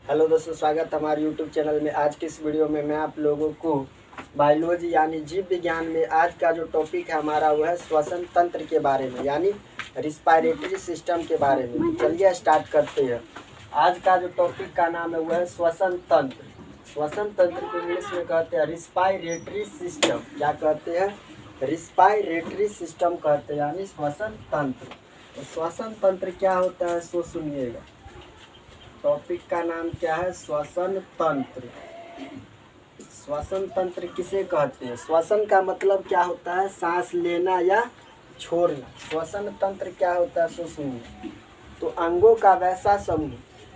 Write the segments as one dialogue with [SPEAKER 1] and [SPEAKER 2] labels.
[SPEAKER 1] Hello दोस्तों, स्वागत है हमारे यूट्यूब चैनल में। आज के इस वीडियो में मैं आप लोगों को बायोलॉजी यानी जीव विज्ञान में आज का जो टॉपिक है हमारा वो है श्वसन तंत्र के बारे में, यानी रिस्पायरेटरी सिस्टम के बारे में। चलिए स्टार्ट करते हैं। आज का जो टॉपिक का नाम है वो है श्वसन तंत्र। श्वसन तंत्र को इंग्लिश में कहते हैं रिस्पायरेटरी सिस्टम। क्या कहते हैं? रिस्पायरेटरी सिस्टम कहते हैं, यानी श्वसन तंत्र। तो श्वसन तंत्र क्या होता है सो सुनिएगा। टॉपिक का नाम क्या है? श्वसन तंत्र। श्वसन तंत्र किसे कहते हैं? श्वसन का मतलब क्या होता है? सांस लेना या छोड़ना। श्वसन तंत्र क्या होता है सो सुनिए। तो अंगों का वैसा समूह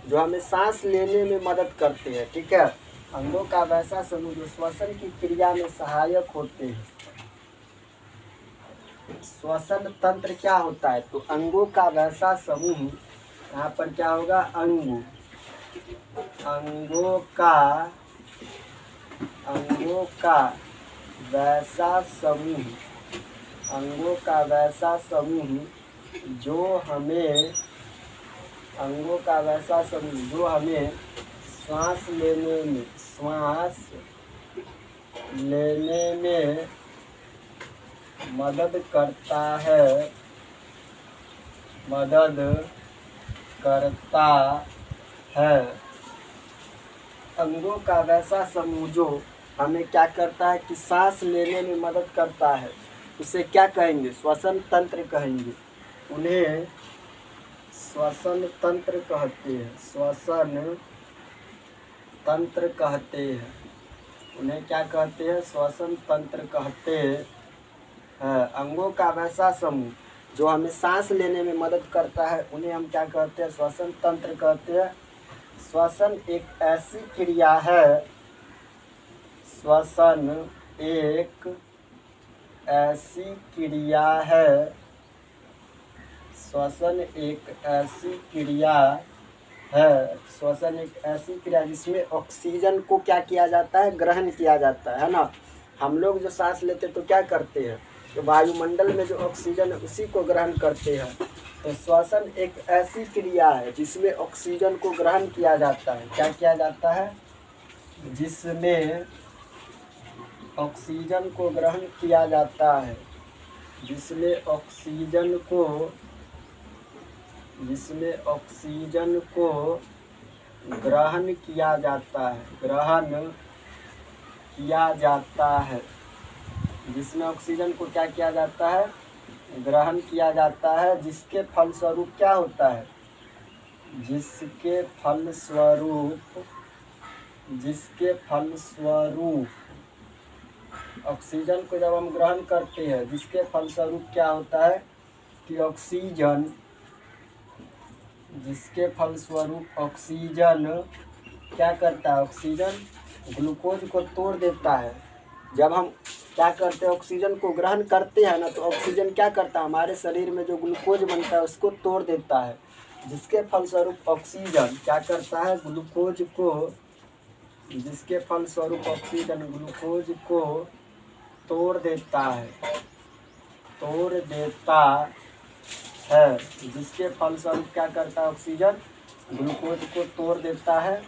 [SPEAKER 1] जो हमें सांस लेने में मदद करते हैं, ठीक है। अंगों का वैसा समूह जो श्वसन की क्रिया में सहायक होते हैं। श्वसन तंत्र क्या होता है? तो अंगों का वैसा समूह, यहाँ पर क्या होगा? अंगों का वैसा समूह, अंगों का वैसा समूह जो हमें श्वास लेने में मदद करता है। अंगों का वैसा समूह जो हमें क्या करता है कि सांस लेने में मदद करता है, उसे क्या कहेंगे? श्वसन तंत्र कहेंगे। उन्हें श्वसन तंत्र कहते हैं। श्वसन तंत्र कहते हैं। उन्हें क्या कहते हैं? श्वसन तंत्र कहते हैं। अंगों का वैसा समूह जो हमें सांस लेने में मदद करता है, उन्हें हम क्या कहते हैं? श्वसन तंत्र कहते हैं। श्वसन एक ऐसी क्रिया है, श्वसन एक ऐसी क्रिया है, श्वसन एक ऐसी क्रिया जिसमें ऑक्सीजन को क्या किया जाता है? ग्रहण किया जाता है ना। हम लोग जो सांस लेते तो क्या करते हैं? तो वायुमंडल में जो ऑक्सीजन है उसी को ग्रहण करते हैं। तो श्वसन एक ऐसी क्रिया है जिसमें ऑक्सीजन को ग्रहण किया जाता है। क्या किया जाता है? जिसमें ऑक्सीजन को ग्रहण किया जाता है। जिसमें ऑक्सीजन को ग्रहण किया जाता है। जिसमें ऑक्सीजन को क्या किया जाता है? ग्रहण किया जाता है। जिसके फलस्वरूप क्या होता है? जिसके फलस्वरूप ऑक्सीजन को जब हम ग्रहण करते हैं, जिसके फलस्वरूप क्या होता है कि ऑक्सीजन क्या करता है? ऑक्सीजन ग्लूकोज को तोड़ देता है। जब हम क्या करते हैं? ऑक्सीजन को ग्रहण करते हैं ना, तो ऑक्सीजन क्या करता है? हमारे शरीर में जो ग्लूकोज बनता है उसको तोड़ देता है। जिसके फलस्वरूप ऑक्सीजन क्या करता है? ग्लूकोज को तोड़ देता है। जिसके फलस्वरूप क्या करता है? ऑक्सीजन ग्लूकोज को तोड़ देता है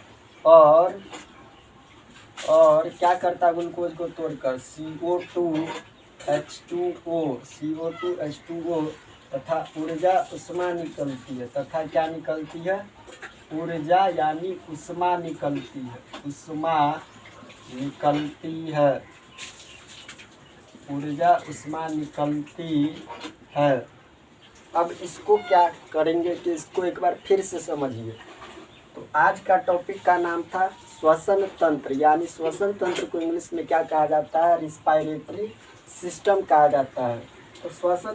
[SPEAKER 1] और क्या करता है? ग्लूकोज को तोड़कर CO2H2O तथा ऊर्जा उष्मा निकलती है। तथा क्या निकलती है? ऊर्जा यानी उष्मा निकलती है। ऊर्जा उष्मा निकलती है। अब इसको क्या करेंगे कि इसको एक बार फिर से समझिए। तो आज का टॉपिक का नाम था श्वसन तंत्र, यानी श्वसन तंत्र को इंग्लिश में क्या कहा जाता है? रिस्पायरेटरी सिस्टम कहा जाता है। तो श्वसन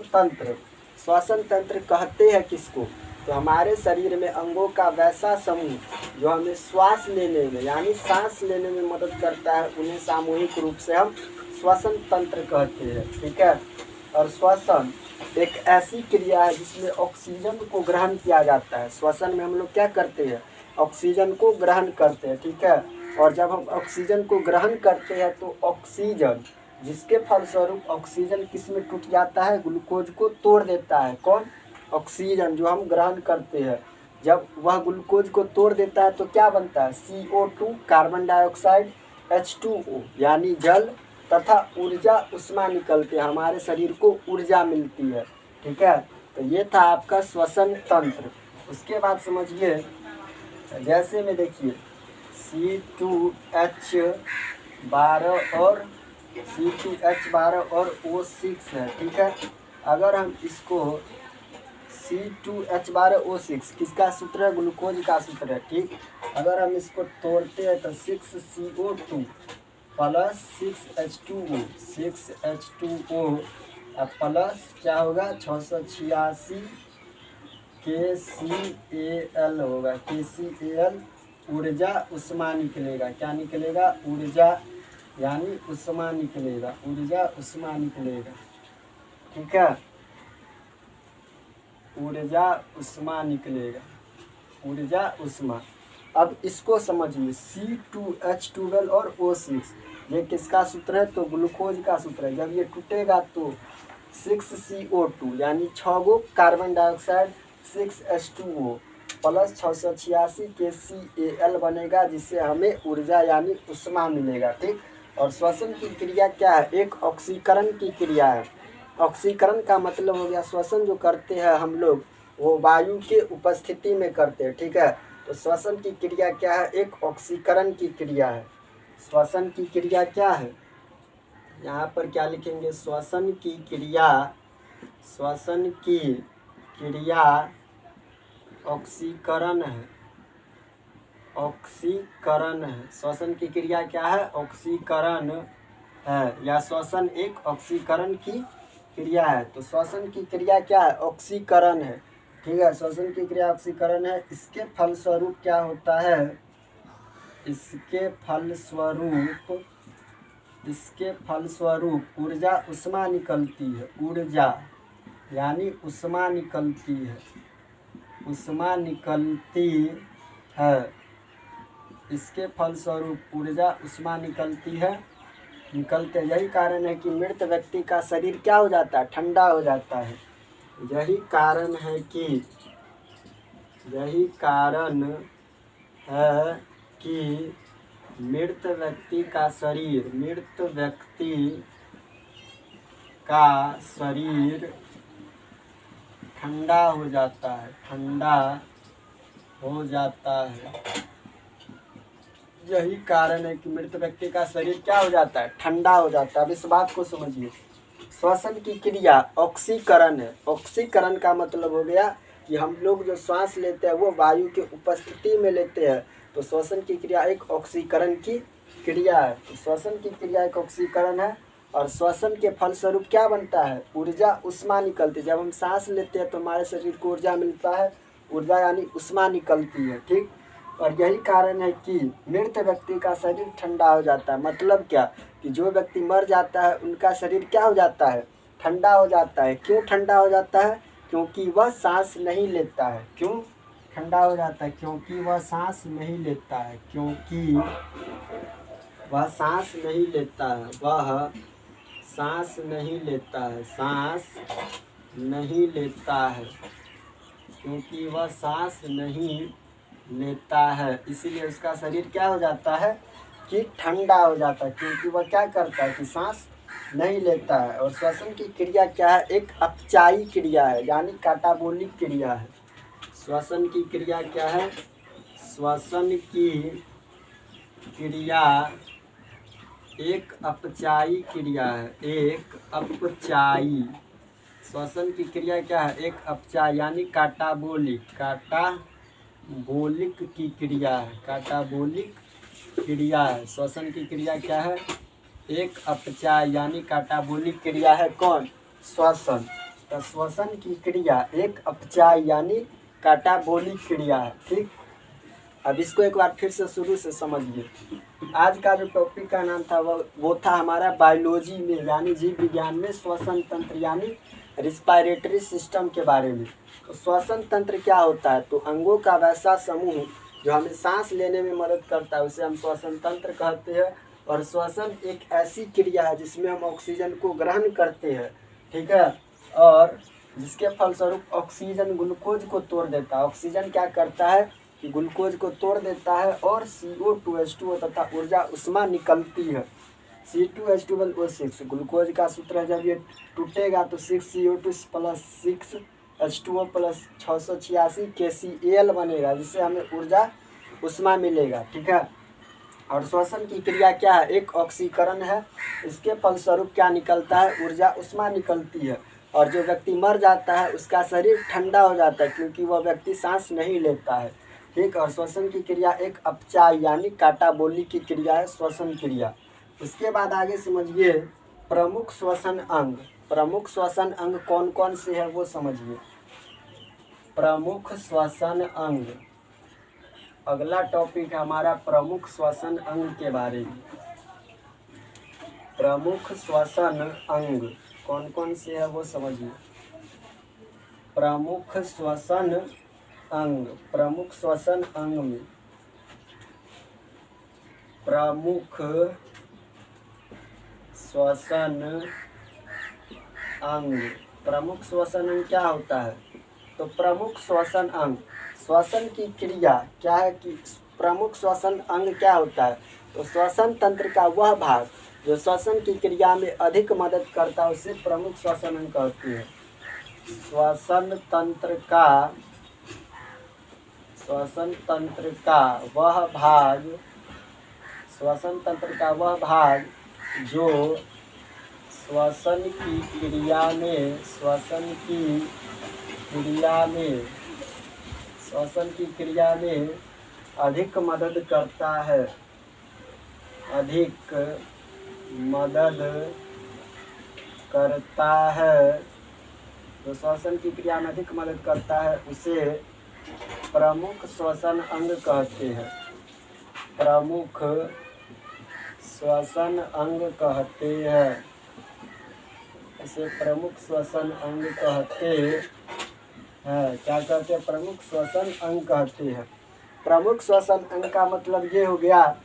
[SPEAKER 1] तंत्र कहते हैं किसको? तो हमारे शरीर में अंगों का वैसा समूह जो हमें श्वास लेने में यानी सांस लेने में मदद करता है, उन्हें सामूहिक रूप से हम श्वसन तंत्र कहते हैं, ठीक है। और श्वसन एक ऐसी क्रिया है जिसमें ऑक्सीजन को ग्रहण किया जाता है। श्वसन में हम लोग क्या करते हैं? ऑक्सीजन को ग्रहण करते हैं, ठीक है। और जब हम ऑक्सीजन को ग्रहण करते हैं तो ऑक्सीजन, जिसके फलस्वरूप ऑक्सीजन किस में टूट जाता है? ग्लूकोज को तोड़ देता है। कौन? ऑक्सीजन जो हम ग्रहण करते हैं। जब वह ग्लूकोज को तोड़ देता है तो क्या बनता है, CO2 कार्बन डाइऑक्साइड, H2O यानी जल तथा ऊर्जा उष्मा निकलती है, हमारे शरीर को ऊर्जा मिलती है। ठीक है, तो ये था आपका श्वसन तंत्र। उसके बाद समझिए, जैसे में देखिए C2H12 और C2H12 और O6 है। ठीक है, अगर हम इसको C2H12O6 किसका सूत्र है, ग्लूकोज का सूत्र है। ठीक, अगर हम इसको तोड़ते हैं तो 6CO2 प्लस 6H2O प्लस क्या होगा 686 KCAl होगा, KCAl ऊर्जा उष्मा निकलेगा। क्या निकलेगा, ऊर्जा यानी उष्मा निकलेगा, ऊर्जा उष्मा निकलेगा। ठीक है, ऊर्जा उष्मा निकलेगा, ऊर्जा उष्मा। अब इसको समझिए, C2H12 और O6 ये किसका सूत्र है, तो ग्लूकोज का सूत्र है। जब ये टूटेगा तो 6CO2 यानी 6 गो carbon dioxide, 6H2O plus 686 KCAl बनेगा, जिससे हमें ऊर्जा यानी उष्मा मिलेगा। ठीक, और श्वसन की क्रिया क्या है, एक ऑक्सीकरण की क्रिया है। ऑक्सीकरण का मतलब हो गया, श्वसन जो करते हैं हम लोग वो वायु के उपस्थिति में करते हैं। ठीक है, तो श्वसन की क्रिया क्या है, एक ऑक्सीकरण की क्रिया है। श्वसन की क्रिया क्या है, यहाँ पर क्या लिखेंगे, श्वसन की क्रिया, श्वसन की क्रिया ऑक्सीकरण है, ऑक्सीकरण है। श्वसन की क्रिया क्या है, ऑक्सीकरण है, या श्वसन एक ऑक्सीकरण की क्रिया है। तो श्वसन की क्रिया क्या है, ऑक्सीकरण है। ठीक है, श्वसन की क्रिया ऑक्सीकरण है। इसके फलस्वरूप क्या होता है, इसके फलस्वरूप ऊर्जा उष्मा निकलती है, ऊर्जा यानी उष्मा निकलती है, उष्मा निकलती है। इसके फलस्वरूप ऊर्जा उष्मा निकलती है, निकलते। यही कारण है कि मृत व्यक्ति का शरीर क्या हो जाता है, ठंडा हो जाता है। यही कारण है कि मृत व्यक्ति का शरीर ठंडा हो जाता है, ठंडा हो जाता है। यही कारण है कि मृत व्यक्ति का शरीर क्या हो जाता है, ठंडा हो जाता है। अब इस बात को समझिए, श्वसन की क्रिया ऑक्सीकरण है। ऑक्सीकरण का मतलब हो गया कि हम लोग जो श्वास लेते हैं वो वायु के उपस्थिति में लेते हैं, तो श्वसन की क्रिया एक ऑक्सीकरण की क्रिया है। तो श्वसन की क्रिया एक ऑक्सीकरण है, और श्वसन के फलस्वरूप क्या बनता है, ऊर्जा उष्मा निकलती है। जब हम सांस लेते हैं तो हमारे शरीर को ऊर्जा मिलता है, ऊर्जा यानी उष्मा निकलती है। ठीक, और यही कारण है कि मृत व्यक्ति का शरीर ठंडा हो जाता है। मतलब क्या, कि जो व्यक्ति मर जाता है उनका शरीर क्या हो जाता है, ठंडा हो जाता है। क्यों ठंडा हो जाता है, क्योंकि वह सांस नहीं लेता है। क्यों ठंडा हो जाता है, क्योंकि वह सांस नहीं लेता है, क्योंकि वह सांस नहीं लेता है, वह सांस नहीं लेता है, सांस नहीं लेता है, क्योंकि वह सांस नहीं लेता है, इसीलिए उसका शरीर क्या हो जाता है कि ठंडा हो जाता है, क्योंकि वह क्या करता है कि सांस नहीं लेता है। और श्वसन की क्रिया क्या है, एक अपचायी क्रिया है, यानी काटाबोलिक क्रिया है। श्वसन की क्रिया क्या है, श्वसन की क्रिया एक अपचायी क्रिया है, एक अपचायी। श्वसन की क्रिया क्या है, एक अपचायी यानी काटाबोलिक, काटाबोलिक की क्रिया है, काटाबोलिक क्रिया है। श्वसन की क्रिया क्या है, एक अपचायी यानी काटाबोलिक क्रिया है। कौन, श्वसन। तो श्वसन की क्रिया एक अपचायी यानी काटाबोलिक क्रिया है। ठीक, अब इसको एक बार फिर से शुरू से समझिए। आज का जो टॉपिक का नाम था वो था हमारा बायोलॉजी में यानी जीव विज्ञान में श्वसन तंत्र यानी रिस्पायरेटरी सिस्टम के बारे में। तो श्वसन तंत्र क्या होता है, तो अंगों का वैसा समूह जो हमें सांस लेने में मदद करता है उसे हम श्वसन तंत्र कहते हैं। और श्वसन एक ऐसी क्रिया है जिसमें हम ऑक्सीजन को ग्रहण करते हैं। ठीक है, और जिसके फलस्वरूप ऑक्सीजन ग्लूकोज को तोड़ देता है। ऑक्सीजन क्या करता है कि ग्लूकोज को तोड़ देता है और CO2H2O तथा ऊर्जा उष्मा निकलती है। C2H12O6 ग्लूकोज का सूत्र है, जब ये टूटेगा तो 6CO2 + 6H2O + 686 KCl बनेगा, जिससे हमें ऊर्जा उष्मा मिलेगा। ठीक है। और श्वसन की क्रिया क्या है, एक ऑक्सीकरण है। इसके फलस्वरूप क्या निकलता है, ऊर्जा उष्मा निकलती है। और जो व्यक्ति मर जाता है उसका शरीर ठंडा हो जाता है, क्योंकि वह व्यक्ति सांस नहीं लेता है। ठीक। और श्वसन की क्रिया एक अपचाय यानी काटा बोली की क्रिया है, श्वसन क्रिया। इसके बाद आगे समझिए प्रमुख श्वसन अंग। प्रमुख श्वसन अंग कौन कौन से है वो समझिए। प्रमुख श्वसन अंग, अगला टॉपिक है हमारा प्रमुख श्वसन अंग के बारे में। प्रमुख श्वसन अंग कौन कौन से है वो समझिए। प्रमुख श्वसन अंग, प्रमुख श्वसन अंग में प्रमुख श्वसन अंग, प्रमुख श्वसन अंग क्या होता है, तो प्रमुख श्वसन अंग श्वसन की क्रिया क्या है कि प्रमुख श्वसन अंग क्या होता है, तो श्वसन तंत्र का वह भाग जो श्वसन की क्रिया में अधिक मदद करता है उसे प्रमुख श्वसन अंग कहते हैं। श्वसन तंत्र का जो श्वसन की क्रिया में अधिक मदद करता है, जो श्वसन की क्रिया में अधिक मदद करता है उसे प्रमुख श्वसन अंग कहते हैं। प्रमुख श्वसन अंग कहते हैं, इसे प्रमुख श्वसन अंग कहते हैं। क्या कहते हैं, प्रमुख श्वसन अंग कहते हैं। प्रमुख श्वसन अंग का मतलब ये हो गया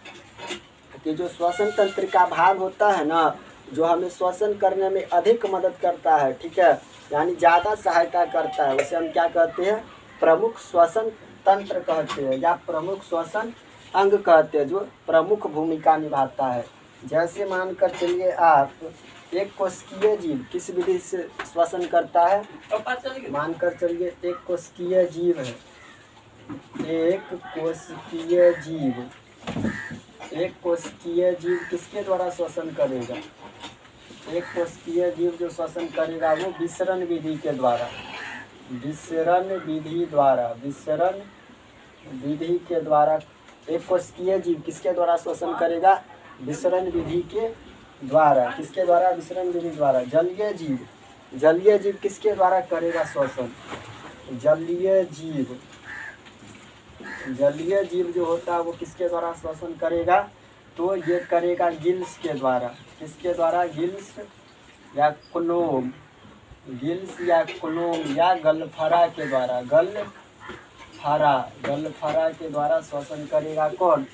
[SPEAKER 1] कि जो श्वसन तंत्र का भाग होता है ना, जो हमें श्वसन करने में अधिक मदद करता है, ठीक है, यानी ज़्यादा सहायता करता है, उसे हम क्या कहते हैं, प्रमुख श्वसन तंत्र कहते हैं या प्रमुख श्वसन अंग कहते हैं, जो प्रमुख भूमिका निभाता है। जैसे मानकर चलिए आप एक कोशिकीय जीव किस विधि से श्वसन करता है, मानकर चलिए एक कोशिकीय जीव है। एक कोशिकीय जीव किसके द्वारा श्वसन करेगा, एक कोशिकीय जीव जो श्वसन करेगा वो विसरण विधि के द्वारा, एक कोशिकीय जीव किसके द्वारा श्वसन करेगा, विसरण विधि के द्वारा। किसके द्वारा, विसरण विधि द्वारा। जलीय जीव किसके द्वारा करेगा श्वसन, जलीय जीव जो होता है वो किसके द्वारा श्वसन करेगा, तो ये करेगा गिल्स के द्वारा। किसके द्वारा, गिल्स या क्लोम या गलफरा के द्वारा। गलफरा के द्वारा श्वसन करेगा कौन,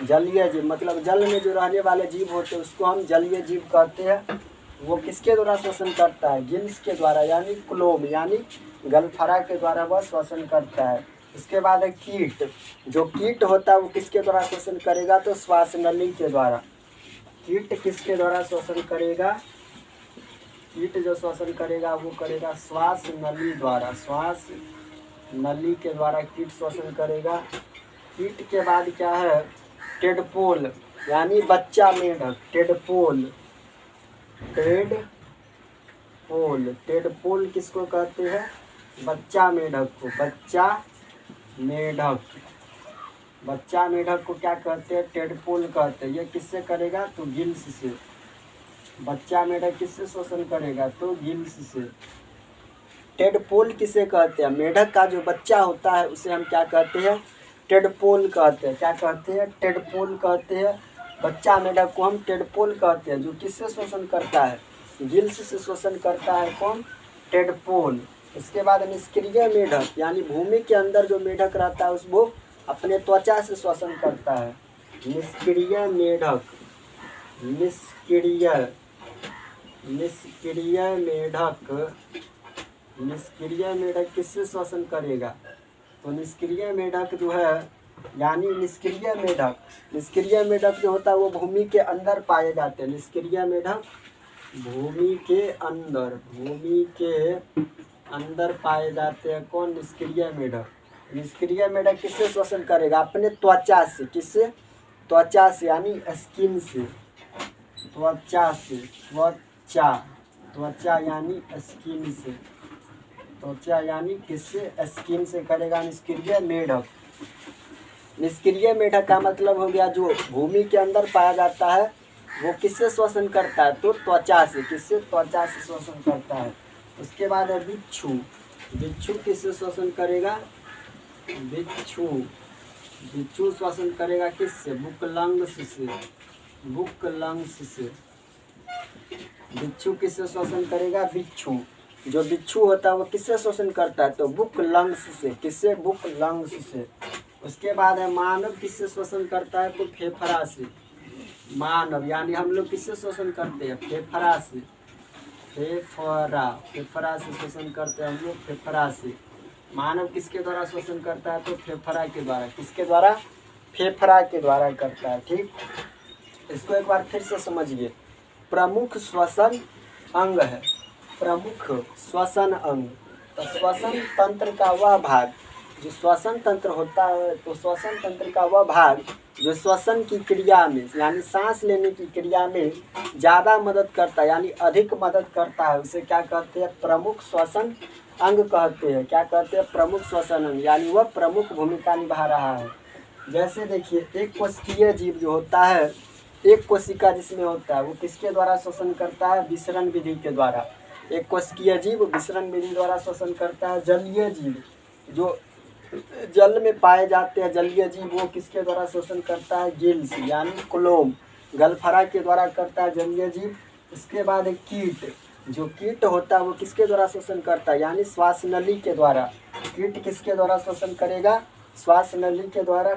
[SPEAKER 1] जलीय जीव। मतलब जल में जो रहने वाले जीव होते हैं उसको हम जलीय जीव कहते हैं। वो किसके द्वारा श्वसन करता है, गिल्स के द्वारा यानी क्लोम यानी गलफरा के द्वारा वह श्वसन करता है। उसके बाद है कीट। जो कीट होता है वो किसके द्वारा श्वसन करेगा, तो श्वास नली के द्वारा। कीट किसके द्वारा श्वसन करेगा, कीट जो श्वसन करेगा वो करेगा श्वास नली द्वारा। श्वास नली के द्वारा कीट श्वसन करेगा। कीट के बाद क्या है, टेडपोल यानी बच्चा मेढक। टेडपोल किसको कहते हैं, बच्चा मेढक को। बच्चा मेढक को क्या कहते हैं, टेडपोल कहते हैं। ये किससे करेगा, तो गिल्स से। बच्चा मेढक किससे श्वसन करेगा, तो गिल्स से। टेडपोल किसे कहते हैं, मेढक का जो बच्चा होता है उसे हम क्या कहते हैं, टेडपोल कहते हैं। क्या कहते हैं, टेडपोल कहते हैं। बच्चा मेढक को हम टेडपोल कहते हैं, जो किससे श्वसन करता है, गिल्स से श्वसन करता है कौन, टेडपोल। इसके बाद निष्क्रिय मेढक यानी भूमि के अंदर जो मेढक रहता है उसको अपने त्वचा से श्वसन करता है। निष्क्रिय मेढक निष्क्रिय मेढक किससे श्वसन करेगा? तो निष्क्रिय मेढक जो है यानी निष्क्रिय मेढक जो होता है वो भूमि के अंदर पाए जाते हैं। निष्क्रिय मेढक भूमि के अंदर पाए जाते हैं। कौन? निष्क्रिय मेढक। निष्क्रिय मेढक किससे श्वसन करेगा? अपने त्वचा से। किससे? त्वचा से यानी स्किन से। त्वचा यानी स्किन से। त्वचा यानी किससे? स्किन से करेगा निष्क्रिय मेढक। निष्क्रिय मेढक का मतलब हो गया जो भूमि के अंदर पाया जाता है वो किससे श्वसन करता है? तो त्वचा से। किससे? त्वचा से श्वसन करता है। उसके बाद है बिच्छू। बिच्छू किससे श्वसन करेगा? बिच्छू श्वसन करेगा किससे? बुकलंग्स से। बिच्छू किससे श्वसन करेगा? बिच्छू जो बिच्छू होता है वो किससे श्वसन करता है? तो बुकलंग्स से। किससे? बुकलंग्स से। उसके बाद है मानव किससे श्वसन करता है? तो फेफड़ा से। मानव यानी हम लोग किससे श्वसन करते हैं? फेफड़ा से। फेफड़ा से श्वसन करते हैं हम लोग, फेफड़ा से। मानव किसके द्वारा श्वसन करता है? तो फेफड़ा के द्वारा। किसके द्वारा? फेफड़ा के द्वारा करता है। ठीक, इसको एक बार फिर से समझिए। प्रमुख श्वसन अंग है। प्रमुख श्वसन अंग। तो श्वसन तंत्र का वह भाग जो श्वसन तंत्र होता है, तो श्वसन तंत्र का वह भाग जो श्वसन की क्रिया में यानी सांस लेने की क्रिया में ज़्यादा मदद करता है यानी अधिक मदद करता है, उसे क्या कहते हैं? प्रमुख श्वसन अंग कहते हैं। क्या कहते हैं? प्रमुख श्वसन अंग, यानी वह प्रमुख भूमिका निभा रहा है। जैसे देखिए एक कोशिकीय जीव जो होता है, एक कोशिका जिसमें होता है वो किसके द्वारा श्वसन करता है? विसरण विधि के द्वारा। एक कोशिकीय जीव विसरण विधि द्वारा श्वसन करता है। जलीय जीव जो जल में पाए जाते हैं, जलीय जीव, वो किसके द्वारा श्वसन करता है? गिल्स यानी क्लोम, गलफरा के द्वारा करता है जलीय जीव। इसके बाद कीट, जो कीट होता है वो किसके द्वारा श्वसन करता है? यानी श्वास नली के द्वारा। कीट किसके द्वारा श्वसन करेगा? श्वास नली के द्वारा।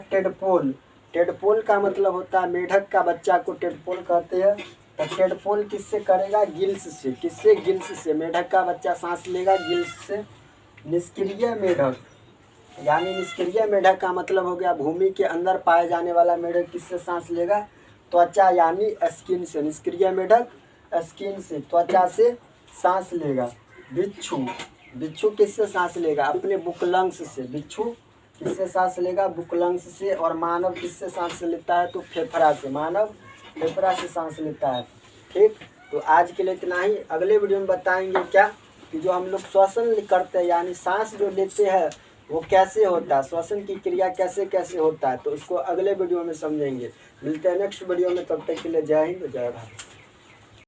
[SPEAKER 1] टेडपोल का मतलब होता है मेढक का बच्चा को टेडपोल कहते हैं। तो टेडपोल किससे करेगा? गिल्स से। किससे? गिल्स से। मेढक का बच्चा सांस लेगा गिल्स से। निष्क्रिय मेढक यानी निष्क्रिय मेढक का मतलब हो गया भूमि के अंदर पाए जाने वाला मेढक किससे सांस लेगा? त्वचा यानी स्किन से। निष्क्रिय मेढक स्किन से, त्वचा से सांस लेगा। बिच्छू किससे सांस लेगा? अपने बुकलंग्स से। बिच्छू किससे सांस लेगा? बुकलंग्स से। और मानव किससे सांस लेता है? तो फेफड़ा से। मानव फेफड़ा से सांस लेता है। ठीक, तो आज के लिए इतना ही। अगले वीडियो में बताएंगे क्या कि जो हम लोग श्वसन करते हैं यानी सांस जो लेते हैं वो कैसे होता है, श्वसन की क्रिया कैसे कैसे होता है, तो उसको अगले वीडियो में समझेंगे। मिलते हैं नेक्स्ट वीडियो में, तब तक के लिए जय हिंद जय भारत।